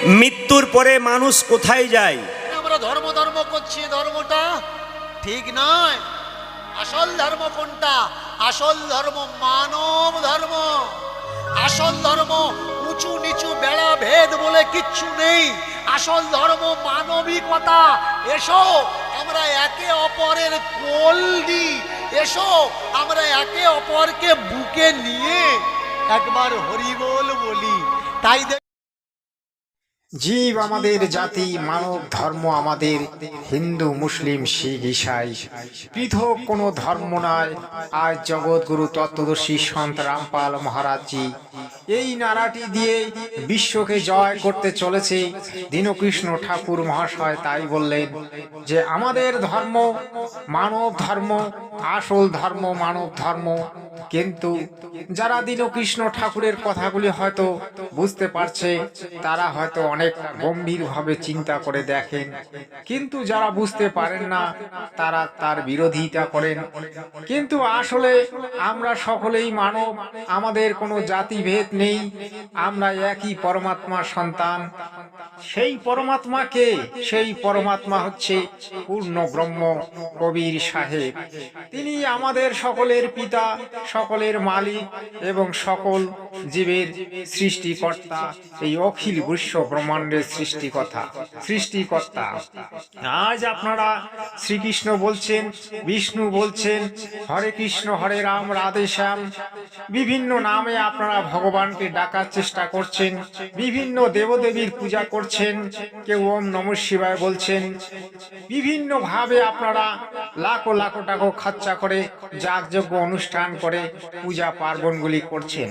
মৃত্যুর পরে মানুষ কোথায় যায়? আমরা ধর্ম ধর্ম করছি, ধর্মটা ঠিক নয়। আসল ধর্ম কোনটা? আসল ধর্ম মানব ধর্ম। আসল ধর্ম উঁচু নিচু বেড়া ভেদ বলে কিচ্ছু নেই। আসল ধর্ম মানবিকতা। এসো আমরা একে অপরের কোল দিই, এসো আমরা একে অপরকে বুকে নিয়ে একবার হরিবোল বলি। তাই জীব আমাদের জাতি, মানব ধর্ম আমাদের, হিন্দু মুসলিম শিখ ঈসাই পৃথক কোনো ধর্ম নয়। আজ জগৎগুরু তত্ত্বদর্শী সন্ত রামপাল মহারাজজি এই নারাটি দিয়ে বিশ্বকে জয় করতে চলেছে। দীনকৃষ্ণ ঠাকুর মহাশয় তাই বললেন যে আমাদের ধর্ম মানব ধর্ম, আসল ধর্ম মানব ধর্ম। কিন্তু যারা দীনকৃষ্ণ ঠাকুরের কথাগুলি হয়তো বুঝতে পারছে, তারা হয়তো অনেক গম্ভীরভাবে চিন্তা করে দেখেন, কিন্তু যারা বুঝতে পারেন না তারা তার বিরোধিতা করেন। কিন্তু আসলে আমরা সকলেই মানব, আমাদের কোনো জাতিভেদ নেই, আমরা একই পরমাত্মার সন্তান। সেই পরমাত্মাকে, সেই পরমাত্মা হচ্ছে পূর্ণ ব্রহ্ম কবির সাহেব। তিনি আমাদের সকলের পিতা, সকলের মালিক এবং সকল জীবের সৃষ্টিকর্তা, এই অখিল বিশ্ব ব্রহ্মাণ্ডের সৃষ্টিকর্তা। আজ আপনারা শ্রীকৃষ্ণ বলছেন, বিষ্ণু বলছেন, হরে কৃষ্ণ হরে রাম রাধে শ্যাম, বিভিন্ন নামে আপনারা ভগবানকে ডাকার চেষ্টা করছেন, বিভিন্ন দেবদেবীর পূজা করছেন, কেউ ওম নমঃ শিবায় বলছেন, বিভিন্ন ভাবে আপনারা লাখো লাখো টাকা খরচা করে যাগযজ্ঞ অনুষ্ঠান করে পূজা পার্বণগুলি করছেন।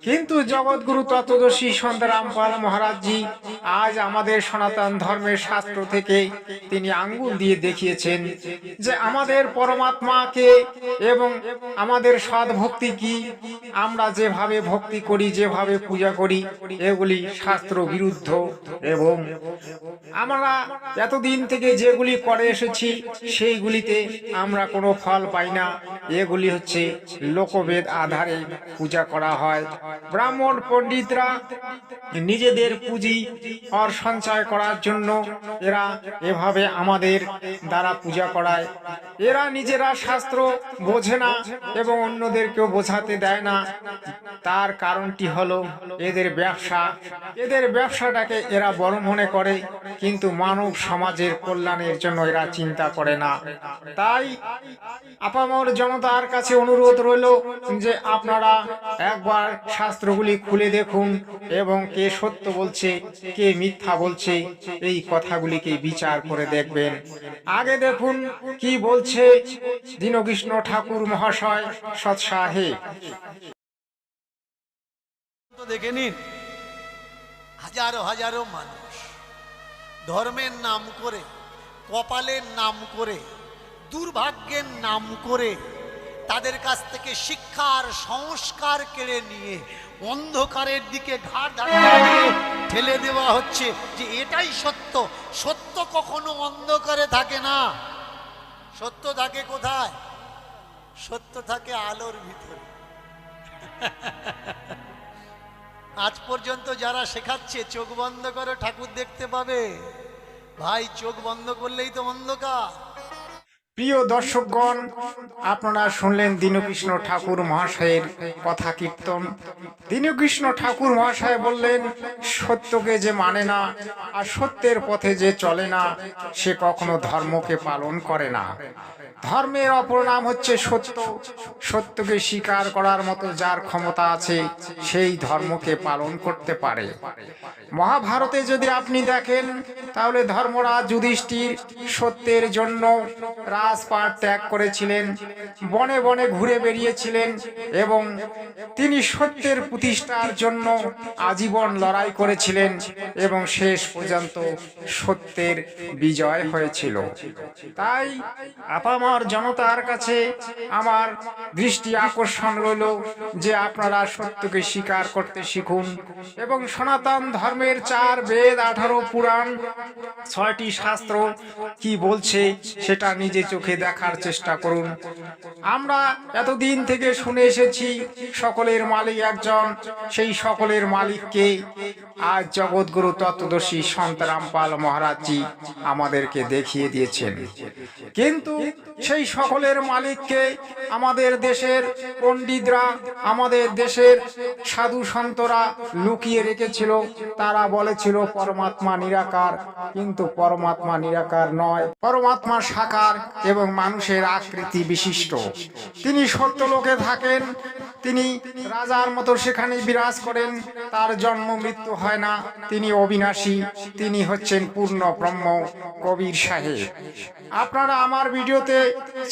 কিন্তু জগৎগুরু তত্ত্বদর্শী সন্ত রামপাল মহারাজজি আজ আমাদের সনাতন ধর্মের শাস্ত্র থেকে তিনি আঙ্গুল দিয়ে দেখিয়েছেন যে আমাদের পরমাত্মাকে এবং আমাদের সদ্ভক্তি কি। আমরা যেভাবে ভক্তি করি, যেভাবে পূজা করি, এগুলি শাস্ত্র বিরুদ্ধ এবং আমরা এতদিন থেকে যেগুলি করে এসেছি সেইগুলিতে আমরা কোনো ফল পাই না। এগুলি হচ্ছে লোকবেদ আধারে পূজা করা হয়। ব্রাহ্মণ পণ্ডিতরা নিজেদের পুঁজি আর সঞ্চয় করার জন্য এরা এভাবে আমাদের দ্বারা পূজা করায়। এরা নিজেরা শাস্ত্র বোঝে না এবং অন্যদেরকেও বোঝাতে দেয় না। তার কারণটি হলো এদের ব্যবসা। এদের ব্যবসাটাকে এরা বড় মনে করে, কিন্তু মানব সমাজের কল্যাণের জন্য এরা চিন্তা করে না। তাই আপামর জনতার কাছে অনুরোধ রইল যে আপনারা একবার শাস্ত্রগুলি খুলে দেখুন এবং কে সত্য বলছে কে মিথ্যা বলছে এই কথাগুলিকে বিচার করে দেখবেন। আগে দেখুন কি বলছে দীনকৃষ্ণ ঠাকুর মহাশয় সৎসাহেব। দেখে নিন, হাজারো হাজারো মানুষ ধর্মের নাম করে, কপালের নাম করে, দুর্ভাগ্যের নাম করে তাদের কাছ থেকে শিক্ষার সংস্কার কেড়ে নিয়ে অন্ধকারের দিকে ঘাড় ধাক্কা ঠেলে দেওয়া হচ্ছে যে এটাই সত্য। সত্য কখনো অন্ধকারে থাকে না। সত্য থাকে কোথায়? সত্য থাকে আলোর ভিতরে। আজ পর্যন্ত যারা শেখাচ্ছে চোখ বন্ধ করো ঠাকুর দেখতে পাবে, ভাই চোখ বন্ধ করলেই তো অন্ধকার। প্রিয় দর্শকগণ, আপনারা শুনলেন দীনকৃষ্ণ ঠাকুর মহাশয়ের কথা কীর্তন। দীনকৃষ্ণ ঠাকুর মহাশয় বললেন সত্যকে যে মানে না আর সত্যের পথে যে চলে না সে কখনো ধর্মকে পালন করে না। ধর্মের অপর নাম হচ্ছে সত্য। সত্যকে স্বীকার করার মতো যার ক্ষমতা আছে সেই ধর্মকে পালন করতে পারে। মহাভারতে যদি আপনি দেখেন তাহলে ধর্মরাজ যুধিষ্ঠির সত্যের জন্য রাজপাট ত্যাগ করেছিলেন, বনে বনে ঘুরে বেরিয়েছিলেন এবং তিনি সত্যের প্রতিষ্ঠার জন্য আজীবন লড়াই করেছিলেন এবং শেষ পর্যন্ত সত্যের বিজয় হয়েছিল। তাই আপামর জনতার কাছে আমার দৃষ্টি আকর্ষণ রইল যে আপনারা সত্যকে স্বীকার করতে শিখুন এবং সনাতন ধর্মের 4 বেদ, 18 পুরাণ, 6টি শাস্ত্র কি বলছে সেটা নিজে চোখে দেখার চেষ্টা করুন। আমরা এতদিন থেকে শুনে এসেছি সকলের মালিক একজন, সেই সকলের মালিককে আজ জগৎগুরু তত্ত্বদর্শী সন্ত রামপাল মহারাজজি আমাদেরকে দেখিয়ে দিয়েছেন। কিন্তু সেই সকলের মালিককে আমাদের দেশের পণ্ডিতরা, আমাদের দেশের সাধু সন্তরা লুকিয়ে রেখেছিল। তারা বলেছিল পরমাত্মা নিরাকার, কিন্তু পরমাত্মা নিরাকার নয়, পরমাত্মা সাকার এবং মানুষের আকৃতি বিশিষ্ট। তিনি সত্যলোকে থাকেন, তিনি রাজার মতো সেখানে বিরাজ করেন, তার জন্ম মৃত্যু হয় না, তিনি অবিনাশী, তিনি হচ্ছেন পূর্ণ ব্রহ্ম কবির সাহেব। আপনারা আমার ভিডিওতে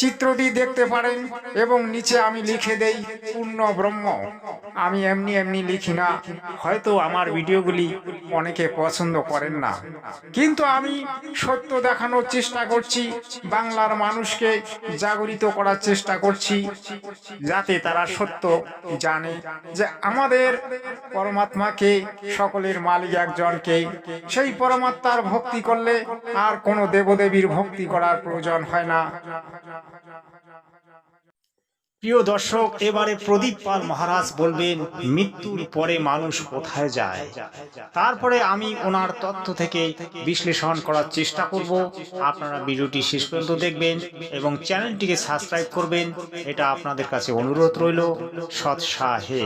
চিত্রটি দেখতে পারেন এবং নিচে আমি লিখে দেই পূর্ণ ব্রহ্ম। আমি এমনি এমনি লিখি না, হয়তো আমার ভিডিওগুলি অনেকে পছন্দ করেন না, কিন্তু আমি সত্য দেখানোর চেষ্টা করছি, বাংলার মানুষকে জাগরিত করার চেষ্টা করছি, যাতে তারা সত্য জানে যে আমাদের পরমাত্মাকে, সকলের মালিক একজনকে। সেই পরমাত্মার ভক্তি করলে আর কোনো দেবদেবীর ভক্তি করার প্রয়োজন হয় না। প্রিয় দর্শক, এবারে প্রদীপ পাল মহারাজ বলবেন মৃত্যুর পরে মানুষ কোথায় যায়। তারপরে আমি ওনার তথ্য থেকে বিশ্লেষণ করার চেষ্টা করব। আপনারা ভিডিওটি শেষ পর্যন্ত দেখবেন এবং চ্যানেলটিকে সাবস্ক্রাইব করবেন, এটা আপনাদের কাছে অনুরোধ রইল সৎসাহে।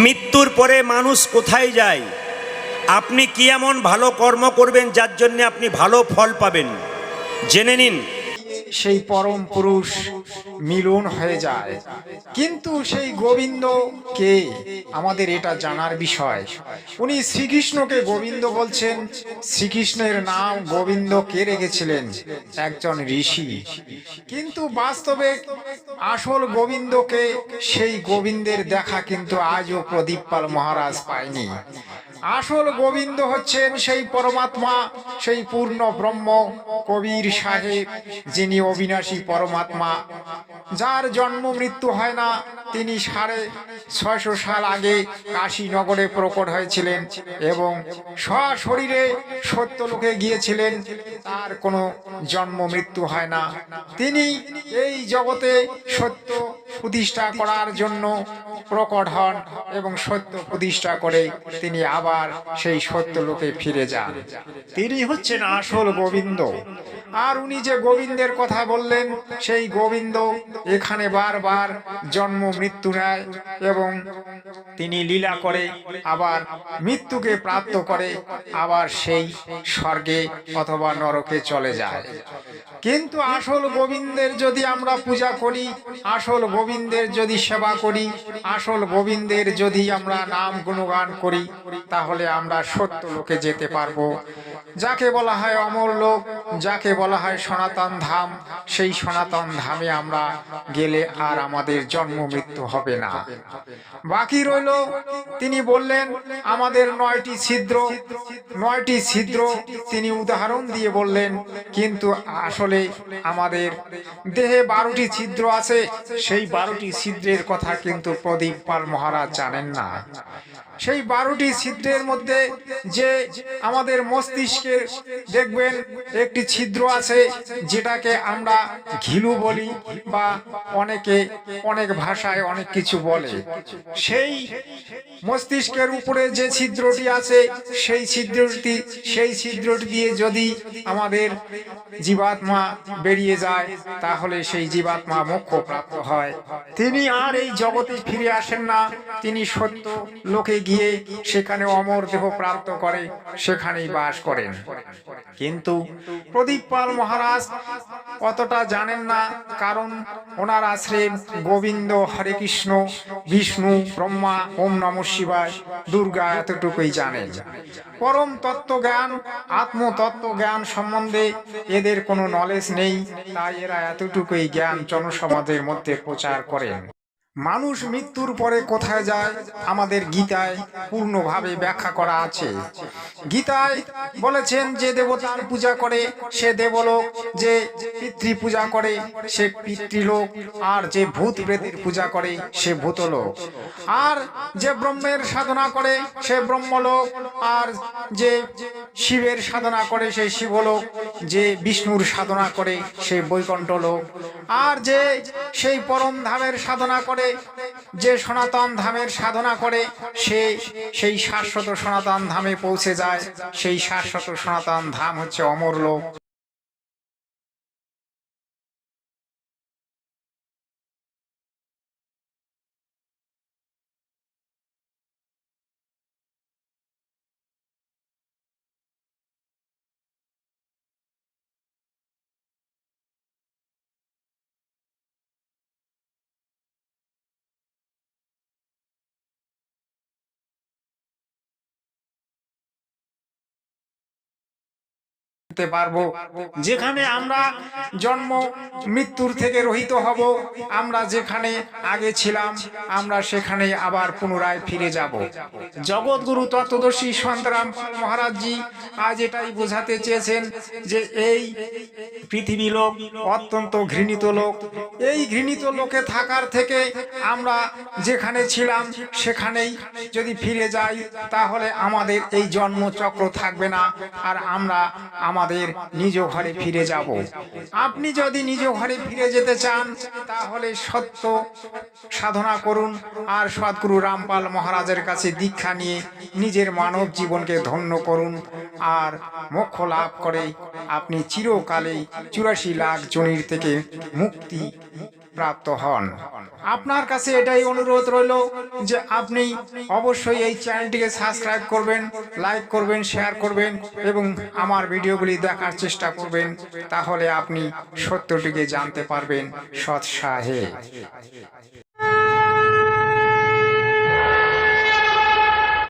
মৃত্যুর পরে মানুষ কোথায় যায়? আপনি কি এমন ভালো কর্ম করবেন যার জন্য আপনি ভালো ফল পাবেন? জেনে নিন। সেই পরম পুরুষ মিলন হয়ে যায়, কিন্তু সেই গোবিন্দ কে আমাদের এটা জানার বিষয়। উনি শ্রীকৃষ্ণকে গোবিন্দ বলছেন। শ্রীকৃষ্ণের নাম গোবিন্দ কে রেখেছিলেন? একজন ঋষি। কিন্তু বাস্তবে আসল গোবিন্দকে, সেই গোবিন্দের দেখা কিন্তু আজও প্রদীপ পাল মহারাজ পায়নি। আসল গোবিন্দ হচ্ছেন সেই পরমাত্মা, সেই পূর্ণ ব্রহ্ম কবির সাহেব, যিনি অবিনাশী পরমাত্মা, যার জন্ম মৃত্যু হয় না। তিনি 650 সাল আগে কাশী নগরে প্রকট হয়েছিলেন এবং সশরীরে সত্যলোকে গিয়েছিলেন, তার কোনো জন্ম মৃত্যু হয় না। তিনি এই জগতে সত্য প্রতিষ্ঠা করার জন্য প্রকট হন এবং সত্য প্রতিষ্ঠা করে তিনি আবার সেই সত্যলোকে ফিরে যান। তিনি হচ্ছেন আসল গোবিন্দ। আর উনি যে গোবিন্দের কথা বললেন, সেই গোবিন্দ এখানে বারবার জন্ম মৃত্যু নেয় এবং তিনি লীলা করে আবার মৃত্যুকে প্রাপ্ত করে, আবার সেই স্বর্গে অথবা নরকে চলে যায়। কিন্তু আসল গোবিন্দের যদি আমরা পূজা করি, আসল গোবিন্দের যদি সেবা করি, আসল গোবিন্দের যদি আমরা নাম গুণগান করি, তাহলে আমরা সত্য লোকে যেতে পারবো। যাকে বলা হয় অমর লোক, যাকে বলা হয় সনাতন ধাম, সেই সনাতন ধামে আমরা গেলে আর আমাদের জন্ম মৃত্যু হবে না। বাকি রইল, তিনি বললেন আমাদের 9টি ছিদ্র, 9টি ছিদ্র তিনি উদাহরণ দিয়ে বললেন, কিন্তু আসলে আমাদের দেহে 12টি ছিদ্র আছে। সেই 12টি ছিদ্রের কথা কিন্তু প্রদীপ পাল মহারাজ জানেন না। সেই 12টি ছিদ্রের মধ্যে যে আমাদের মস্তিষ্কের দেখবেন একটি ছিদ্র আছে, যেটাকে আমরা ঘিলু বলি বা অনেকে অনেক ভাষায় অনেক কিছু বলে। সেই মস্তিষ্কের উপরে যে ছিদ্রটি আছে, সেই ছিদ্রটি দিয়ে যদি আমাদের জীবাত্মা বেরিয়ে যায়, তাহলে সেই জীবাত্মা মোক্ষ প্রাপ্ত হয়। তিনি আর এই জগতে ফিরে আসেন না, তিনি সত্য লোকে গিয়ে সেখানে অমর দেহ প্রাপ্ত করে, সেখানেই বাস করেন। কিন্তু প্রদীপ পাল মহারাজ অতটা জানেন না, কারণ ওনার আশ্রম গোবিন্দ, হরে কৃষ্ণ, বিষ্ণু, ব্রহ্মা, ওম নমঃ শিবায়, দুর্গা এতটুকুই জানেন। পরম তত্ত্ব জ্ঞান, আত্মতত্ত্ব জ্ঞান সম্বন্ধে এদের কোনো নলেজ নেই, তাই এরা এতটুকুই জ্ঞান জনসমাজের মধ্যে প্রচার করেন। মানুষ মৃত্যুর পরে কোথায় যায় আমাদের গীতায় পূর্ণভাবে ব্যাখ্যা করা আছে। গীতায় বলেছেন যে দেবতার পূজা করে সে দেবলোক, যে পিতৃ পূজা করে সে পিতৃলোক, আর যে ভূত প্রেতের পূজা করে সে ভূতলোক, আর যে ব্রহ্মের সাধনা করে সে ব্রহ্মলোক, আর যে শিবের সাধনা করে সে শিবলোক, যে বিষ্ণুর সাধনা করে সে বৈকুণ্ঠ লোক, আর যে সেই পরম ধামের সাধনা করে, যে সনাতন ধামের সাধনা করে সে সেই শাশ্বত সনাতন ধামে পৌঁছে যায়। সেই শাশ্বত সনাতন ধাম হচ্ছে অমরলোক। পারবো যেখানে আমরা জন্ম মৃত্যুর থেকে রহিত হব, আমরা যেখানে আগে ছিলাম আমরা সেখানে আবার পুনরায় ফিরে যাব। জগৎগুরু তত্ত্বদর্শী সন্ত রামপাল মহারাজজি আজ এটাই বোঝাতে চেয়েছেন যে এই পৃথিবী লোক অত্যন্ত ঘৃণিত লোক। এই ঘৃণিত লোকে থাকার থেকে আমরা যেখানে ছিলাম সেখানেই যদি ফিরে যাই তাহলে আমাদের এই জন্মচক্র থাকবে না, আর আমরা আমাদের নিজ ঘরে ফিরে যাব। আপনি যদি নিজ ঘরে ফিরে যেতে চান তাহলে সত্য সাধনা করুন, আর সদ্গুরু রামপাল মহারাজের কাছে দীক্ষা নিয়ে নিজের মানব জীবনকে ধন্য করুন, আর মোক্ষ লাভ করে আপনি চিরকালেই 84 লাখ জনির থেকে মুক্তি প্রাপ্ত হন। আপনার কাছে এটাই অনুরোধ রইল যে আপনি অবশ্যই এই চ্যানেলটিকে সাবস্ক্রাইব করবেন, লাইক করবেন, শেয়ার করবেন এবং আমার ভিডিওগুলি দেখার চেষ্টা করবেন। তাহলে আপনি সত্যটিকে জানতে পারবেন সৎসাহে।